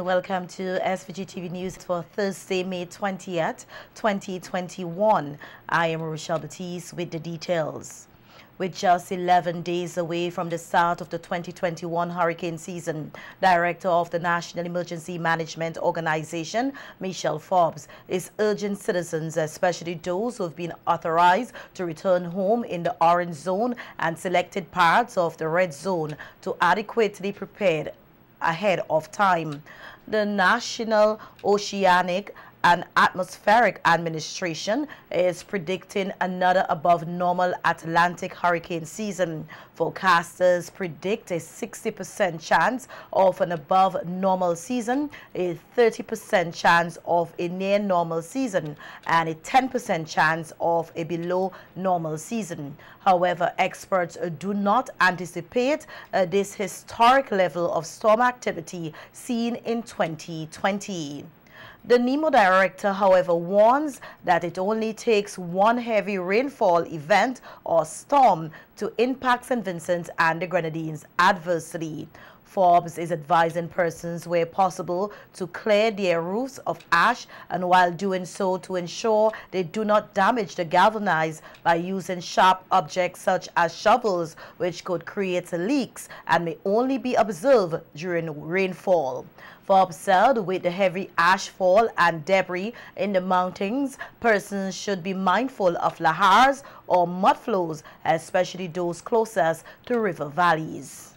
Welcome to SVGTV News for Thursday, May 20th, 2021. I am Rochelle Batiste with the details. With just 11 days away from the start of the 2021 hurricane season, Director of the National Emergency Management Organization, Michelle Forbes, is urging citizens, especially those who have been authorized to return home in the orange zone and selected parts of the red zone, to adequately prepare ahead of time. The National Oceanic and Atmospheric Administration is predicting another above normal Atlantic hurricane season. Forecasters predict a 60% chance of an above normal season, a 30% chance of a near normal season, and a 10% chance of a below normal season. However, experts do not anticipate this historic level of storm activity seen in 2020. The NEMO director, however, warns that it only takes one heavy rainfall event or storm to impact St. Vincent and the Grenadines adversely. Forbes is advising persons where possible to clear their roofs of ash, and while doing so, to ensure they do not damage the galvanized by using sharp objects such as shovels, which could create leaks and may only be observed during rainfall. Forbes said with the heavy ash fall and debris in the mountains, persons should be mindful of lahars or mud flows, especially those closest to river valleys.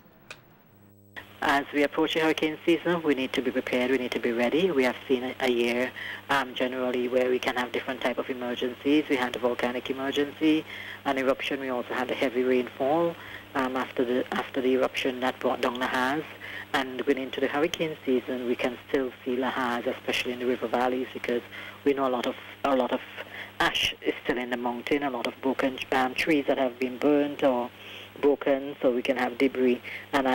As we approach the hurricane season, we need to be prepared, we need to be ready. We have seen a year generally where we can have different type of emergencies. We had the volcanic emergency, an eruption. We also had the heavy rainfall after the eruption that brought down lahars. And going into the hurricane season, we can still see lahars, especially in the river valleys, because we know a lot of ash is still in the mountain, a lot of broken trees that have been burnt or broken, so we can have debris and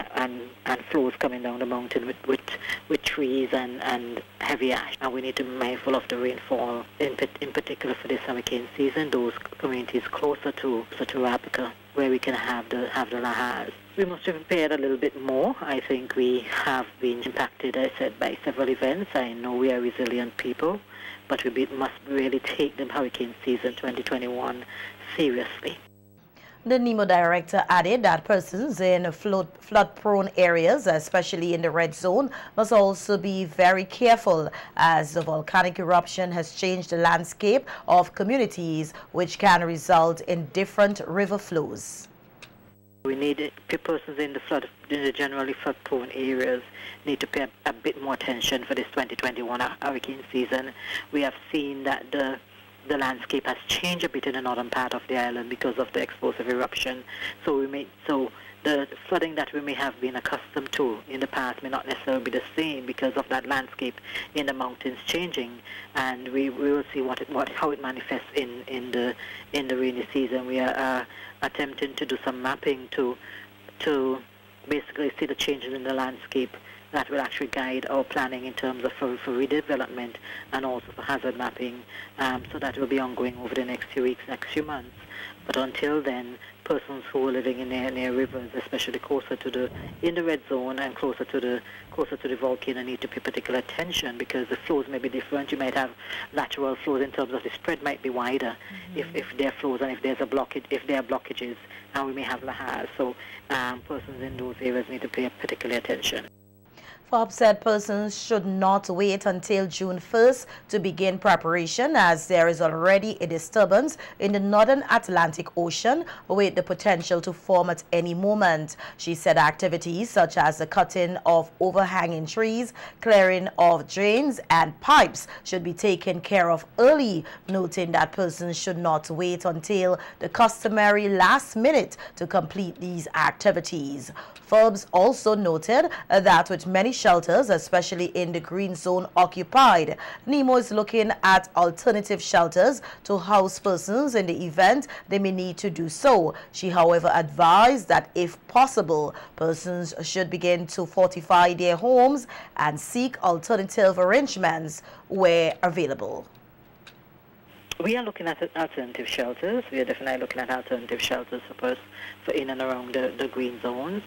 flows coming down the mountain with trees and heavy ash. And we need to be mindful of the rainfall, in particular for this hurricane season, those communities closer to Africa, where we can have the lahars. We must be prepared a little bit more. I think we have been impacted, as I said, by several events. I know we are resilient people, but we must really take the hurricane season 2021 seriously. The NEMO director added that persons in flood-prone areas, especially in the red zone, must also be very careful, as the volcanic eruption has changed the landscape of communities, which can result in different river flows. We need persons in the generally flood-prone areas need to pay a bit more attention for this 2021 hurricane season. We have seen that the landscape has changed a bit in the northern part of the island because of the explosive eruption. So the flooding that we may have been accustomed to in the past may not necessarily be the same because of that landscape in the mountains changing. And we will see how it manifests in the rainy season. We are attempting to do some mapping to basically see the changes in the landscape that will actually guide our planning in terms of for redevelopment and also for hazard mapping. So that will be ongoing over the next few weeks, next few months. But until then, persons who are living in near rivers, especially in the red zone and closer to the volcano, need to pay particular attention, because the flows may be different. You might have lateral flows in terms of the spread might be wider if there are flows, and if there are blockages, and we may have lahars. So persons in those areas need to pay particular attention. Forbes said persons should not wait until June 1st to begin preparation, as there is already a disturbance in the northern Atlantic Ocean with the potential to form at any moment. She said activities such as the cutting of overhanging trees, clearing of drains and pipes should be taken care of early, noting that persons should not wait until the customary last minute to complete these activities. Forbes also noted that with many shelters, especially in the green zone, occupied, NEMO is looking at alternative shelters to house persons in the event they may need to do so. She, however, advised that if possible, persons should begin to fortify their homes and seek alternative arrangements where available. We are looking at alternative shelters. We are definitely looking at alternative shelters for in and around the green zones.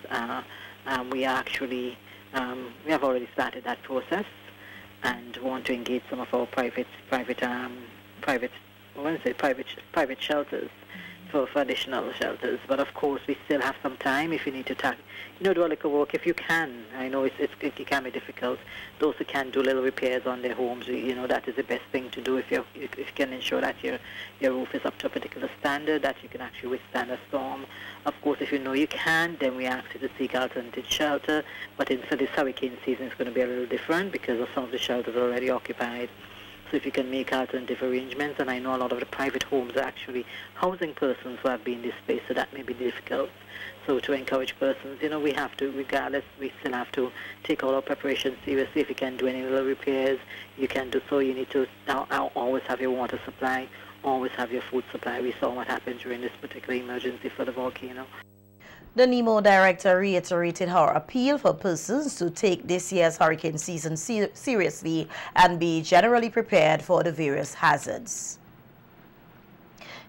We are actually We have already started that process and want to engage some of our private shelters for additional shelters. But of course, we still have some time if you need to do a little work if you can. I know it can be difficult. Those who can do little repairs on their homes, that is the best thing to do if you can ensure that your roof is up to a particular standard, that you can actually withstand a storm. Of course, if you know you can, then we ask you to seek alternative shelter. But for this hurricane season, it's going to be a little different because of some of the shelters are already occupied. So if you can make alternative arrangements, and I know a lot of the private homes are actually housing persons who have been displaced, so that may be difficult. So to encourage persons, we have to, regardless, we still have to take all our preparations seriously. If you can do any little repairs, you can do so. You need to always have your water supply, always have your food supply. We saw what happened during this particular emergency for the volcano. The NEMO director reiterated her appeal for persons to take this year's hurricane season seriously and be generally prepared for the various hazards.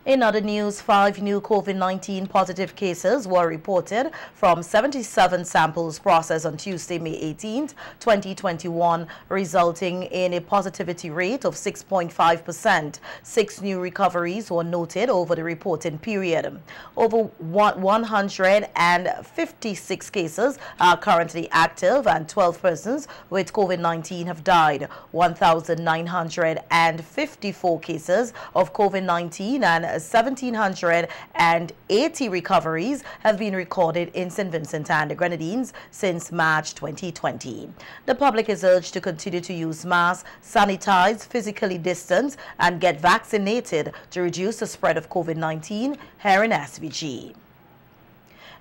In other news, 5 new COVID-19 positive cases were reported from 77 samples processed on Tuesday, May 18, 2021, resulting in a positivity rate of 6.5%. 6 new recoveries were noted over the reporting period. Over 156 cases are currently active, and 12 persons with COVID-19 have died. 1,954 cases of COVID-19 and 1,780 recoveries have been recorded in St. Vincent and the Grenadines since March 2020. The public is urged to continue to use masks, sanitize, physically distance, and get vaccinated to reduce the spread of COVID-19 here in SVG.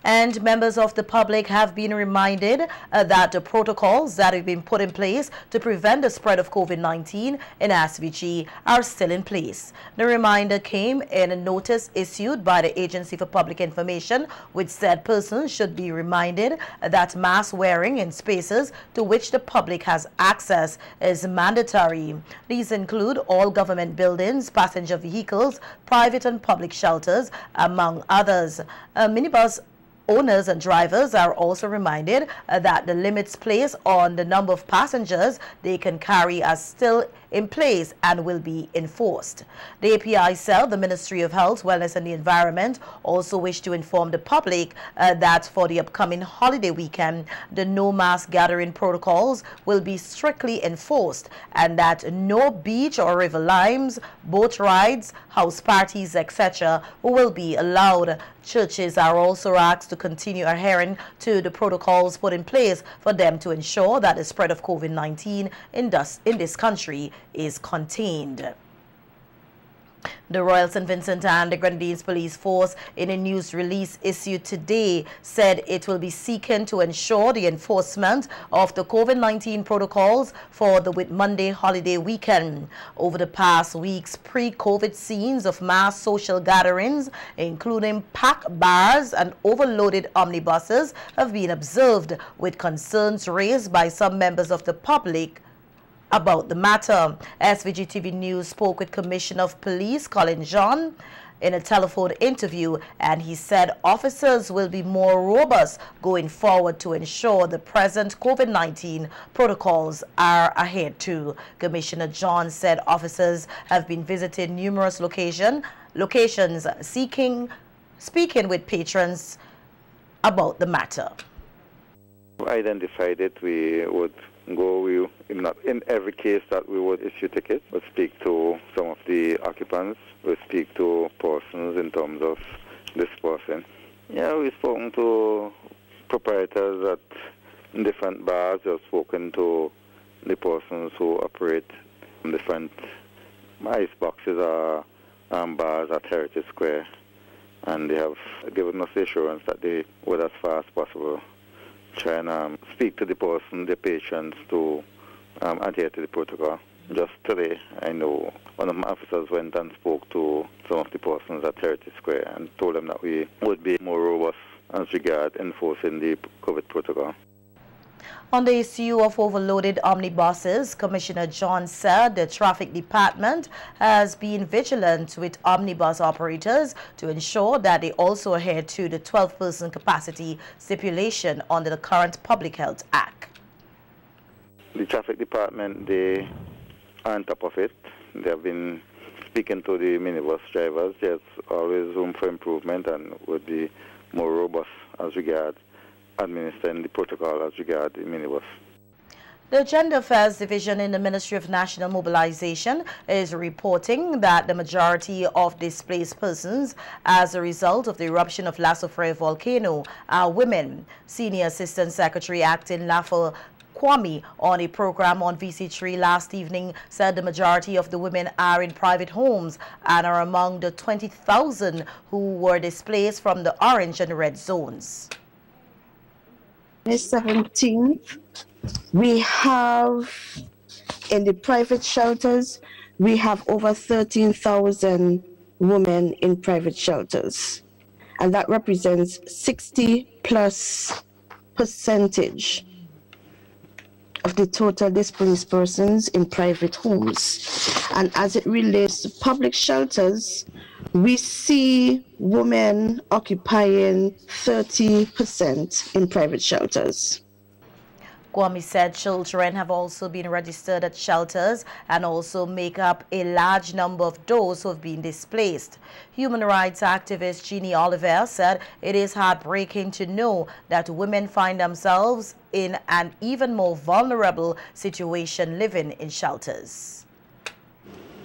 And members of the public have been reminded that the protocols that have been put in place to prevent the spread of COVID-19 in SVG are still in place. The reminder came in a notice issued by the Agency for Public Information, which said persons should be reminded that mask wearing in spaces to which the public has access is mandatory. These include all government buildings, passenger vehicles, private and public shelters, among others. Minibus owners and drivers are also reminded that the limits placed on the number of passengers they can carry are still in place and will be enforced. The API said the Ministry of Health, Wellness and the Environment also wish to inform the public that for the upcoming holiday weekend, the no mask gathering protocols will be strictly enforced, and that no beach or river limes, boat rides, house parties, etc. will be allowed. Churches are also asked to continue adhering to the protocols put in place for them to ensure that the spread of COVID-19 in this country is contained. The Royal St. Vincent and the Grenadines Police Force, in a news release issued today, said it will be seeking to ensure the enforcement of the COVID-19 protocols for the Whit Monday holiday weekend. Over the past weeks, pre-COVID scenes of mass social gatherings, including packed bars and overloaded omnibuses, have been observed, with concerns raised by some members of the public about the matter. SVG-TV News spoke with Commissioner of Police Colin John in a telephone interview, and he said officers will be more robust going forward to ensure the present COVID-19 protocols are adhered to. Commissioner John said officers have been visiting numerous locations speaking with patrons about the matter. Identified it, we would go, not in every case that we would issue tickets, but speak to some of the occupants, we speak to persons in terms of dispersing. Yeah, we've spoken to proprietors at different bars, we've spoken to the persons who operate different ice boxes or bars at Heritage Square, and they have given us the assurance that they would, as far as possible, try and speak to the person, the patients, to adhere to the protocol. Just today, I know one of my officers went and spoke to some of the persons at Heritage Square and told them that we would be more robust as regard enforcing the COVID protocol. On the issue of overloaded omnibuses, Commissioner John said the Traffic Department has been vigilant with omnibus operators to ensure that they also adhere to the 12-person capacity stipulation under the current Public Health Act. The traffic department, they are on top of it. They have been speaking to the minibus drivers. There's always room for improvement and would be more robust as regards administering the protocol as regards the minibus. The Gender Affairs Division in the Ministry of National Mobilization is reporting that the majority of displaced persons as a result of the eruption of La Soufrière volcano are women. Senior Assistant Secretary Acting Lafo Kwame on a program on VC3 last evening said the majority of the women are in private homes and are among the 20,000 who were displaced from the orange and red zones. The 17th, we have in the private shelters, we have over 13,000 women in private shelters, and that represents 60+% of the total displaced persons in private homes. And as it relates to public shelters, we see women occupying 30% in private shelters. Kwame said children have also been registered at shelters and also make up a large number of those who have been displaced. Human rights activist Jeannie Oliver said it is heartbreaking to know that women find themselves in an even more vulnerable situation living in shelters.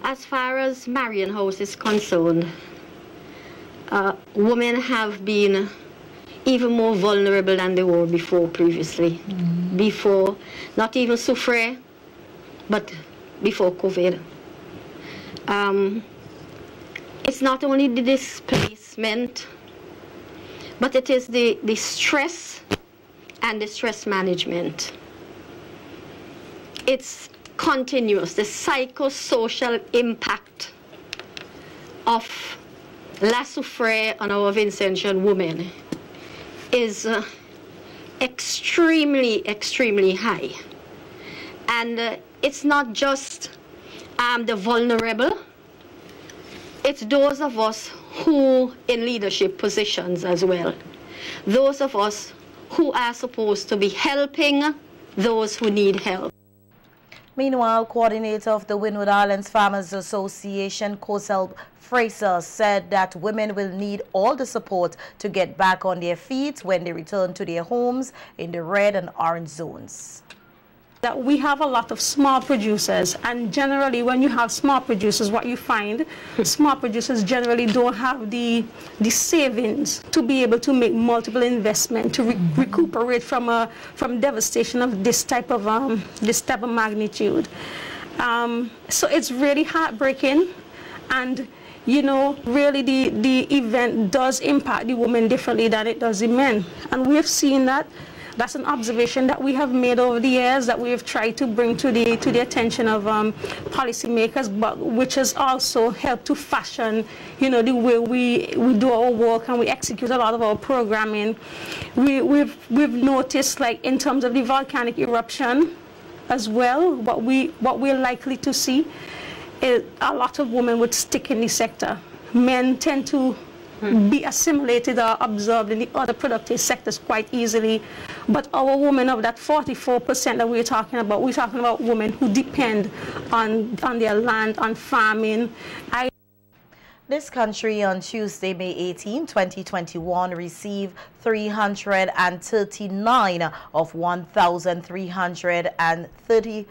As far as Marion House is concerned, women have been even more vulnerable than they were before previously. Before, not even Soufrière, but before COVID. It's not only the displacement, but it is the stress and the stress management. It's continuous, the psychosocial impact of La Soufrière on our Vincentian women is extremely, extremely high. And it's not just the vulnerable, it's those of us who in leadership positions as well. Those of us who are supposed to be helping those who need help. Meanwhile, coordinator of the Windward Islands Farmers Association, Kosel Fraser, said that women will need all the support to get back on their feet when they return to their homes in the red and orange zones. That we have a lot of small producers, and generally when you have small producers, what you find, small producers generally don't have the savings to be able to make multiple investment to recuperate from devastation of this type of magnitude. So it's really heartbreaking, and you know, really the event does impact the women differently than it does the men, and we have seen that. That's an observation that we have made over the years that we have tried to bring to the attention of policymakers, but which has also helped to fashion, you know, the way we do our work and we execute a lot of our programming. We've noticed, like in terms of the volcanic eruption as well, what we're likely to see is a lot of women would stick in the sector. Men tend to be assimilated or absorbed in the other productive sectors quite easily. But our women, of that 44% that we're talking about women who depend on their land, on farming. This country on Tuesday, May 18, 2021, received 339 of 1,333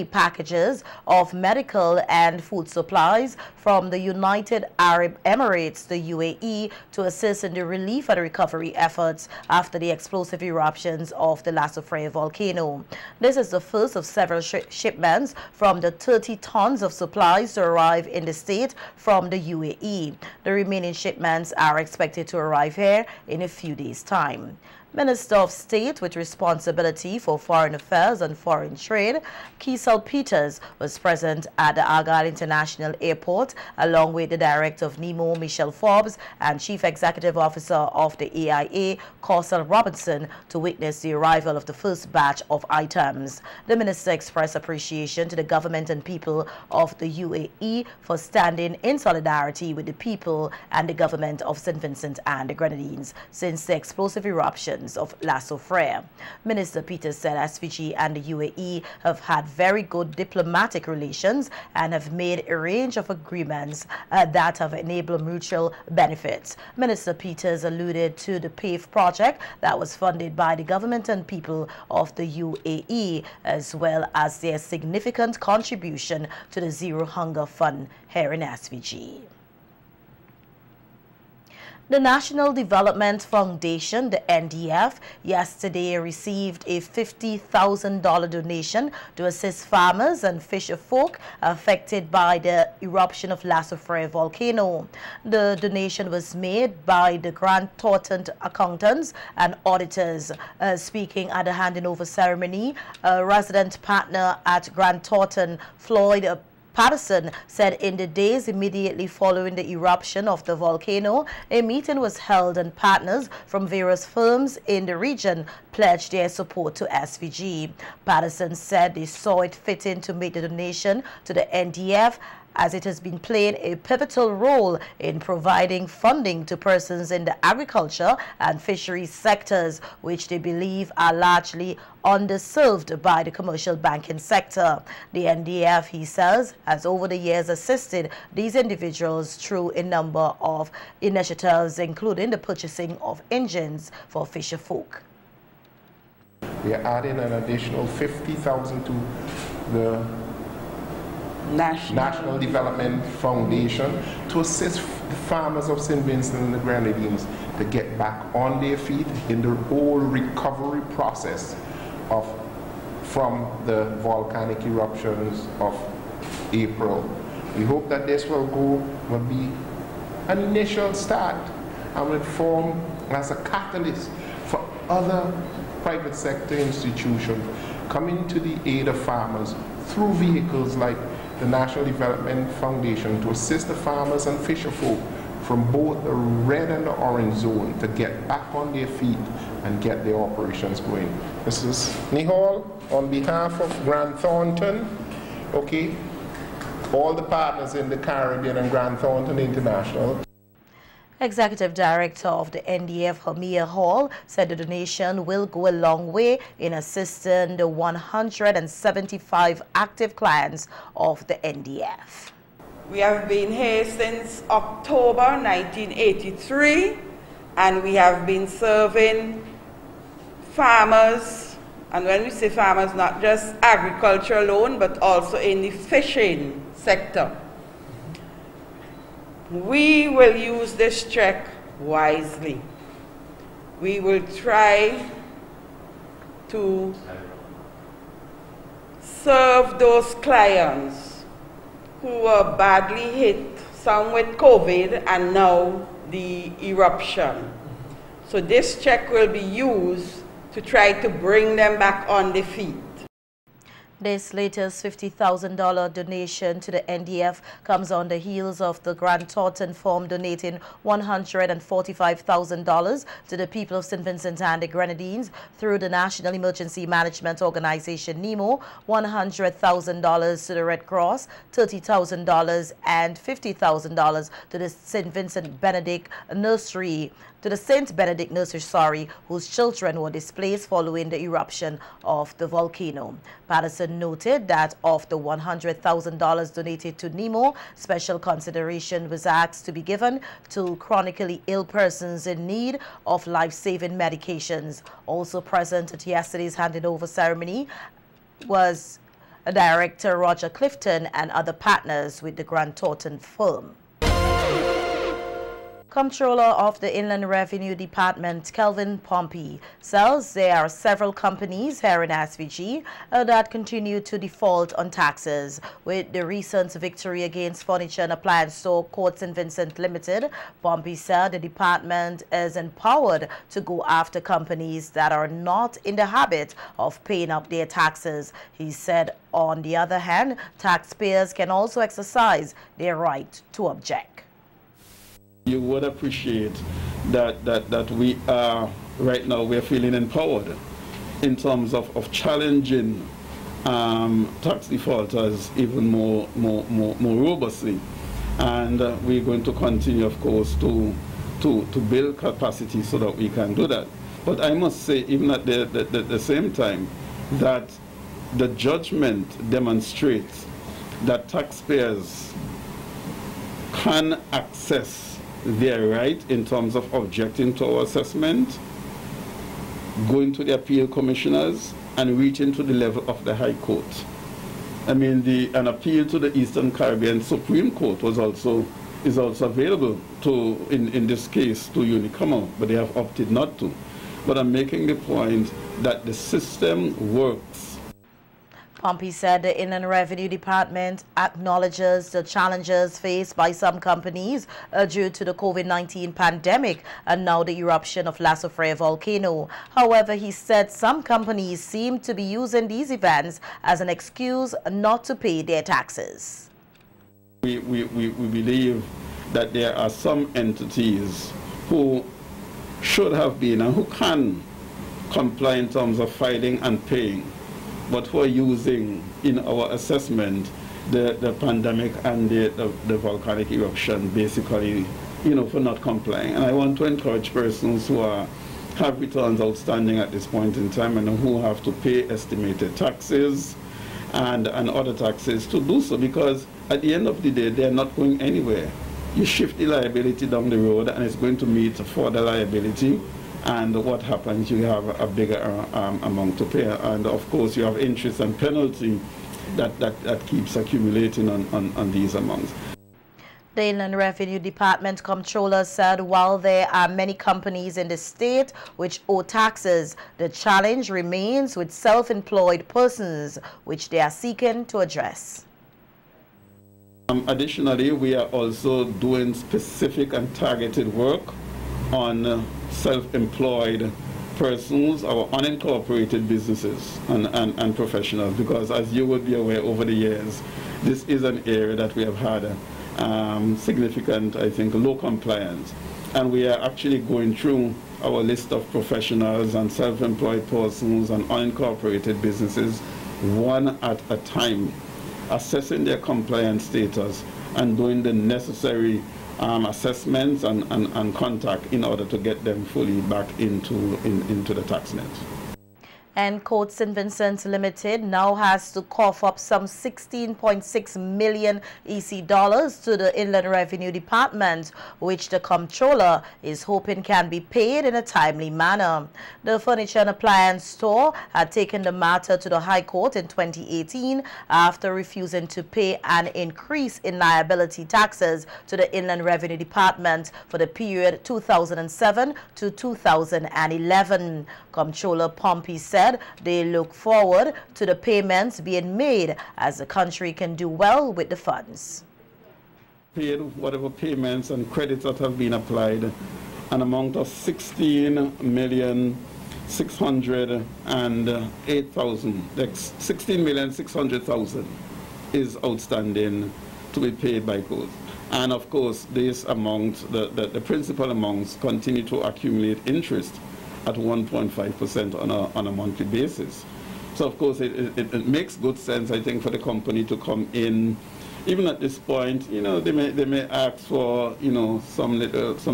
packages of medical and food supplies from the United Arab Emirates, the UAE, to assist in the relief and recovery efforts after the explosive eruptions of the La Soufrière volcano. This is the first of several shipments from the 30 tons of supplies to arrive in the state from the UAE. The remaining shipments are expected to arrive here in a few days' time. Minister of State with responsibility for foreign affairs and foreign trade, Kiesel Peters, was present at the Argyle International Airport along with the Director of NEMO, Michelle Forbes, and Chief Executive Officer of the AIA, Corsell Robinson, to witness the arrival of the first batch of items. The minister expressed appreciation to the government and people of the UAE for standing in solidarity with the people and the government of St. Vincent and the Grenadines since the explosive eruption victims of laissez faire. Minister Peters said SVG and the UAE have had very good diplomatic relations and have made a range of agreements that have enabled mutual benefits. Minister Peters alluded to the PAVE project that was funded by the government and people of the UAE, as well as their significant contribution to the Zero Hunger Fund here in SVG. The National Development Foundation, the NDF, yesterday received a $50,000 donation to assist farmers and fisher folk affected by the eruption of laissez faire volcano. The donation was made by the Grant Thornton accountants and auditors. Speaking at the handing over ceremony, a resident partner at Grant Thornton, Floyd Patterson, said in the days immediately following the eruption of the volcano, a meeting was held and partners from various firms in the region pledged their support to SVG. Patterson said they saw it fitting to make the donation to the NDF, as it has been playing a pivotal role in providing funding to persons in the agriculture and fisheries sectors, which they believe are largely underserved by the commercial banking sector. The NDF, he says, has over the years assisted these individuals through a number of initiatives, including the purchasing of engines for fisher folk. We are adding an additional $50,000 to the National Development Foundation to assist the farmers of St. Vincent and the Grenadines to get back on their feet in the whole recovery process from the volcanic eruptions of April. We hope that this will be an initial start and will form as a catalyst for other private sector institutions coming to the aid of farmers through vehicles like the National Development Foundation to assist the farmers and fisher folk from both the red and the orange zone to get back on their feet and get their operations going. This is Nihal on behalf of Grant Thornton, okay, all the partners in the Caribbean and Grant Thornton International. Executive Director of the NDF, Hamia Hall, said the donation will go a long way in assisting the 175 active clients of the NDF. We have been here since October 1983, and we have been serving farmers, and when we say farmers, not just agriculture alone, but also in the fishing sector. We will use this check wisely. We will try to serve those clients who were badly hit, some with COVID and now the eruption. So this check will be used to try to bring them back on their feet. This latest $50,000 donation to the NDF comes on the heels of the Grant Thornton firm donating $145,000 to the people of St. Vincent and the Grenadines through the National Emergency Management Organization, NEMO, $100,000 to the Red Cross, $30,000 and $50,000 to the St. Benedict Nursery, whose children were displaced following the eruption of the volcano. Patterson noted that of the $100,000 donated to NEMO, special consideration was asked to be given to chronically ill persons in need of life-saving medications. Also present at yesterday's handing over ceremony was Director Roger Clifton and other partners with the Grant Thornton firm. Comptroller of the Inland Revenue Department, Kelvin Pompey, says there are several companies here in SVG that continue to default on taxes. With the recent victory against Furniture and Appliance Store Court St. Vincent Limited, Pompey said the department is empowered to go after companies that are not in the habit of paying up their taxes. He said, on the other hand, taxpayers can also exercise their right to object. You would appreciate that we are, right now, we're feeling empowered in terms of challenging tax defaulters even more robustly. And we're going to continue, of course, to build capacity so that we can do that. But I must say, even at the same time, that the judgment demonstrates that taxpayers can access their right in terms of objecting to our assessment, going to the appeal commissioners, and reaching to the level of the High Court. I mean, an appeal to the Eastern Caribbean Supreme Court is also available to, in this case, to Unicommerce, but they have opted not to. But I'm making the point that the system works. Pompey said the Inland Revenue Department acknowledges the challenges faced by some companies due to the COVID-19 pandemic and now the eruption of La Soufrière volcano. However, he said some companies seem to be using these events as an excuse not to pay their taxes. We believe that there are some entities who should have been and who can comply in terms of filing and paying, but who are using in our assessment the pandemic and the volcanic eruption basically, for not complying. And I want to encourage persons who have returns outstanding at this point in time and who have to pay estimated taxes and other taxes to do so, because at the end of the day, they're not going anywhere. You shift the liability down the road and it's going to meet further liability, and what happens, you have a bigger amount to pay, and of course you have interest and penalty that keeps accumulating on these amounts. The Inland Revenue Department Comptroller said while there are many companies in the state which owe taxes, the challenge remains with self-employed persons, which they are seeking to address. Additionally, we are also doing specific and targeted work on self-employed persons, our unincorporated businesses and professionals, because as you would be aware, over the years, this is an area that we have had significant, I think, low compliance. And we are actually going through our list of professionals and self-employed persons and unincorporated businesses one at a time, assessing their compliance status and doing the necessary assessments and contact in order to get them fully back into the tax net. And Court St. Vincent Limited now has to cough up some 16.6 million EC dollars to the Inland Revenue Department, which the Comptroller is hoping can be paid in a timely manner. The furniture and appliance store had taken the matter to the High Court in 2018 after refusing to pay an increase in liability taxes to the Inland Revenue Department for the period 2007 to 2011. Comptroller Pompey said they look forward to the payments being made as the country can do well with the funds. Paid whatever payments and credits that have been applied, an amount of 16,608,000 is outstanding to be paid by court. And of course, this amount, the principal amounts, continue to accumulate interest at 1.5% on a monthly basis. So of course it makes good sense, I think, for the company to come in. Even at this point, they may ask for some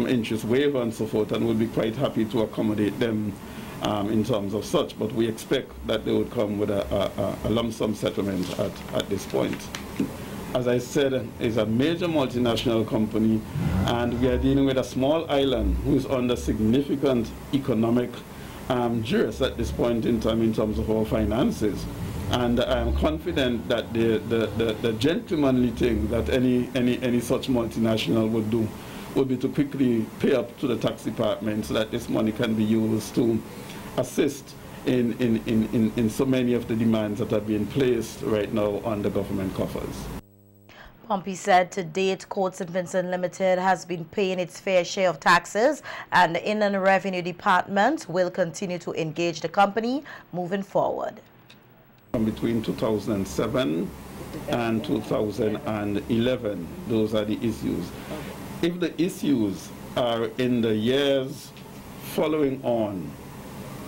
interest waiver and so forth, and we'll be quite happy to accommodate them in terms of such. But we expect that they would come with a lump sum settlement at this point. As I said, it's a major multinational company, and we are dealing with a small island who is under significant economic duress at this point in time in terms of our finances. And I am confident that the gentlemanly thing that any such multinational would do would be to quickly pay up to the tax department so that this money can be used to assist in so many of the demands that are being placed right now on the government coffers. Pompey said to date, Court St. Vincent Limited has been paying its fair share of taxes, and the Inland Revenue Department will continue to engage the company moving forward. Between 2007 and 2011, those are the issues. If the issues are in the years following on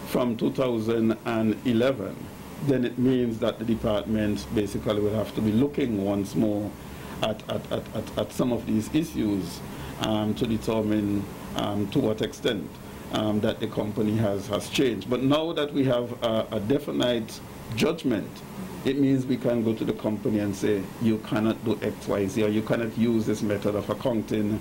from 2011, then it means that the department basically will have to be looking once more at some of these issues to determine to what extent that the company has changed. But now that we have a definite judgment, it means we can go to the company and say, you cannot do X, Y, Z, or you cannot use this method of accounting,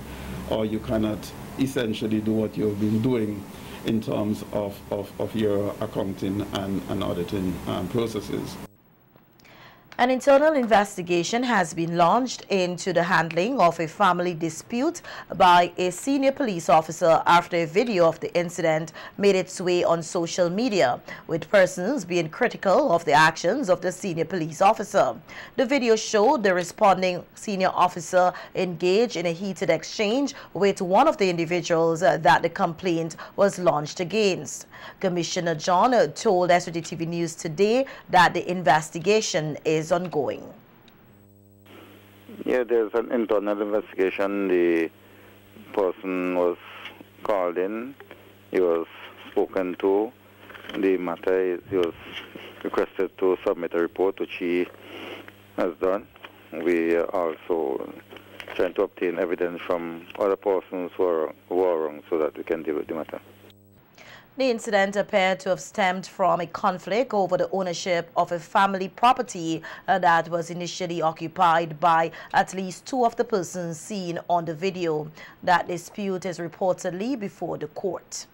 or you cannot essentially do what you've been doing in terms of your accounting and auditing processes. An internal investigation has been launched into the handling of a family dispute by a senior police officer after a video of the incident made its way on social media, with persons being critical of the actions of the senior police officer. The video showed the responding senior officer engaged in a heated exchange with one of the individuals that the complaint was launched against. Commissioner John told SVGTV News today that the investigation is ongoing. Yeah, there's an internal investigation. The person was called in, he was spoken to. The matter, he was requested to submit a report, which he has done. We are also trying to obtain evidence from other persons who are wrong so that we can deal with the matter. The incident appeared to have stemmed from a conflict over the ownership of a family property that was initially occupied by at least two of the persons seen on the video. That dispute is reportedly before the court.